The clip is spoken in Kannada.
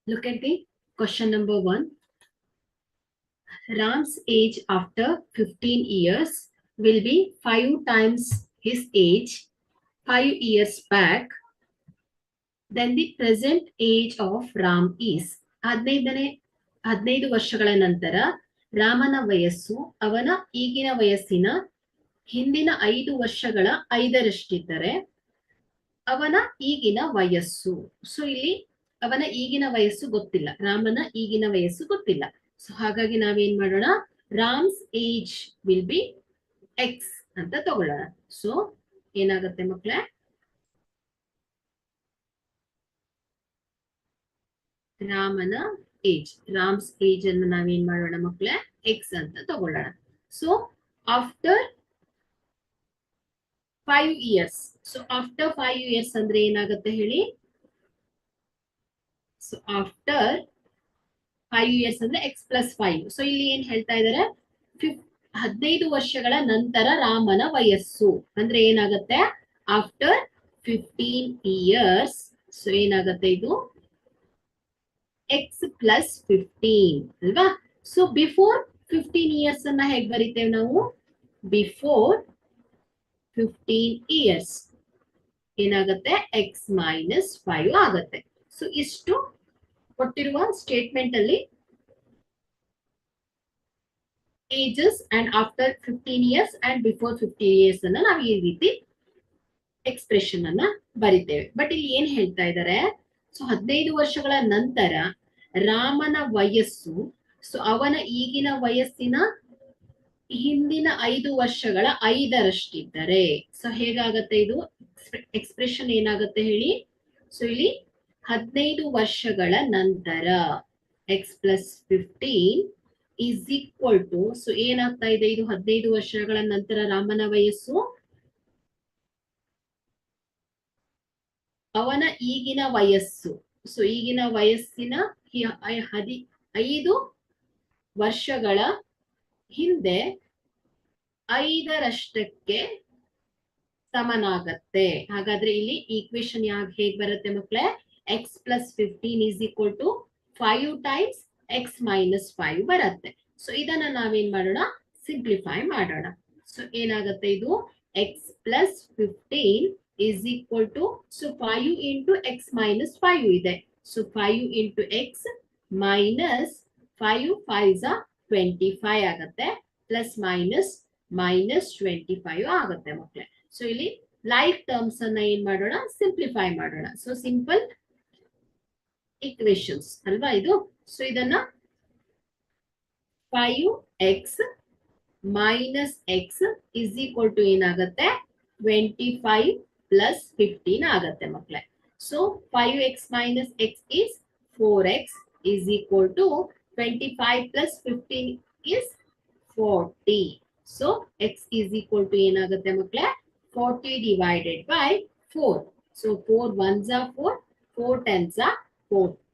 Look at the question number 1. Ram's age after 15 years will be 5 times his age 5 years back. Then the present age of Ram is 15 ವರ್ಷಗಳ ನಂತರ ರಾಮನ ವಯಸ್ಸು ಅವನ ಈಗಿನ ವಯಸ್ಸಿನ ಹಿಂದಿನ 5 ವರ್ಷಗಳ 5ರಷ್ಟಿದ್ದರೆ ಅವನ ಈಗಿನ ವಯಸ್ಸು. ಸೊ ಇಲ್ಲಿ ಅವನ ಈಗಿನ ವಯಸ್ಸು ಗೊತ್ತಿಲ್ಲ, ರಾಮನ ಈಗಿನ ವಯಸ್ಸು ಗೊತ್ತಿಲ್ಲ. ಸೊ ಹಾಗಾಗಿ ನಾವೇನ್ ಮಾಡೋಣ, RAMs age will be X ಅಂತ ತಗೊಳ್ಳೋಣ. ಸೊ ಏನಾಗುತ್ತೆ ಮಕ್ಕಳೇ, ರಾಮನ ಏಜ್, ರಾಮ್ಸ್ ಏಜ್ ಅನ್ನು ನಾವೇನ್ ಮಾಡೋಣ ಮಕ್ಕಳೇ, ಎಕ್ಸ್ ಅಂತ ತಗೊಳ್ಳೋಣ. So after 5 years, so after 5 years ಅಂದ್ರೆ ಏನಾಗುತ್ತೆ ಹೇಳಿ. ಸೊ ಆಫ್ಟರ್ 5 years ಅಂದ್ರೆ ಎಕ್ಸ್ ಪ್ಲಸ್ 5. ಸೊ ಇಲ್ಲಿ ಏನ್ ಹೇಳ್ತಾ ಇದಾರೆ, 15 ವರ್ಷಗಳ ನಂತರ ರಾಮನ ವಯಸ್ಸು ಅಂದ್ರೆ ಏನಾಗುತ್ತೆ, ಆಫ್ಟರ್ 15 years. ಸೊ ಏನಾಗುತ್ತೆ ಇದು ಎಕ್ಸ್ ಪ್ಲಸ್ 15 ಅಲ್ವಾ. ಸೊ ಬಿಫೋರ್ 15 years ಅನ್ನ ಹೇಗ್ ಬರೀತೇವೆ ನಾವು, ಬಿಫೋರ್ 15 years ಏನಾಗುತ್ತೆ, ಎಕ್ಸ್ ಮೈನಸ್ 5 ಆಗುತ್ತೆ. ಸೊ ಇಷ್ಟು ಕೊಟ್ಟಿರುವ ಸ್ಟೇಟ್ಮೆಂಟ್ ಅಲ್ಲಿ ages and after 15 years and before 15 years ಅನ್ನ ನಾವು ಈ ರೀತಿ ಎಕ್ಸ್ಪ್ರೆಷನ್ ಅನ್ನ ಬರಿತೇವೆ. ಬಟ್ ಇಲ್ಲಿ ಏನ್ ಹೇಳ್ತಾ ಇದ್ದಾರೆ, ಸೊ 15 ವರ್ಷಗಳ ನಂತರ ರಾಮನ ವಯಸ್ಸು, ಸೊ ಅವನ ಈಗಿನ ವಯಸ್ಸಿನ ಹಿಂದಿನ 5 ವರ್ಷಗಳ 5ರಷ್ಟಿದ್ದರೆ. ಸೊ ಹೇಗಾಗತ್ತೆ ಇದು ಎಕ್ಸ್ಪ್ರೆಷನ್ ಏನಾಗುತ್ತೆ ಹೇಳಿ. ಸೊ ಇಲ್ಲಿ 15 ವರ್ಷಗಳ ನಂತರ x plus 15 is equal to, so ಏನಾಗ್ತಾ ಇದೆ ಇದು 15 ವರ್ಷಗಳ ನಂತರ ರಾಮನ ವಯಸ್ಸು ಅವನ ಈಗಿನ ವಯಸ್ಸು. ಸೊ ಈಗಿನ ವಯಸ್ಸಿನ 5 ವರ್ಷಗಳ ಹಿಂದೆ 5ರಷ್ಟಕ್ಕೆ ಸಮನಾಗತ್ತೆ. ಹಾಗಾದ್ರೆ ಇಲ್ಲಿ ಈಕ್ವೇಶನ್ ಹೇಗ್ ಬರುತ್ತೆ ಮಕ್ಕಳೇ, x plus 15 is equal to 5 times x minus 5 ಬರುತ್ತೆ. ಸೊ ಇದನ್ನ ನಾವೇನ್ ಮಾಡೋಣ, ಸಿಂಪ್ಲಿಫೈ ಮಾಡೋಣ. ಸೊ ಏನಾಗುತ್ತೆ ಇದು, X plus 15 is equal to, so 5 into x minus 5 ಇದೆ. So 5 into x minus 5, 5s are 25 ಆಗುತ್ತೆ, plus minus minus 25 ಆಗುತ್ತೆ ಮಕ್ಕಳೇ. ಸೊ ಇಲ್ಲಿ ಲೈಕ್ ಟರ್ಮ್ಸ್ ಅನ್ನ ಏನ್ ಮಾಡೋಣ, ಸಿಂಪ್ಲಿಫೈ ಮಾಡೋಣ. ಸೊ ಸಿಂಪಲ್ ಇಕ್ವೇಶನ್ಸ್ ಅಲ್ವಾ ಇದು. ಸೊ ಇದನ್ನ 5x minus x is equal to ಏನಾಗುತ್ತೆ, 25 plus 15 ಆಗತ್ತೆ ಮಕ್ಕಳೇ. So 5x minus x is 4x is equal to 25 plus 15 is 40. So x is equal to ಏನಾಗುತ್ತೆ ಮಕ್ಕಳೇ, 40 divided by 4. So 4 1s are 4, 4 10s are 40.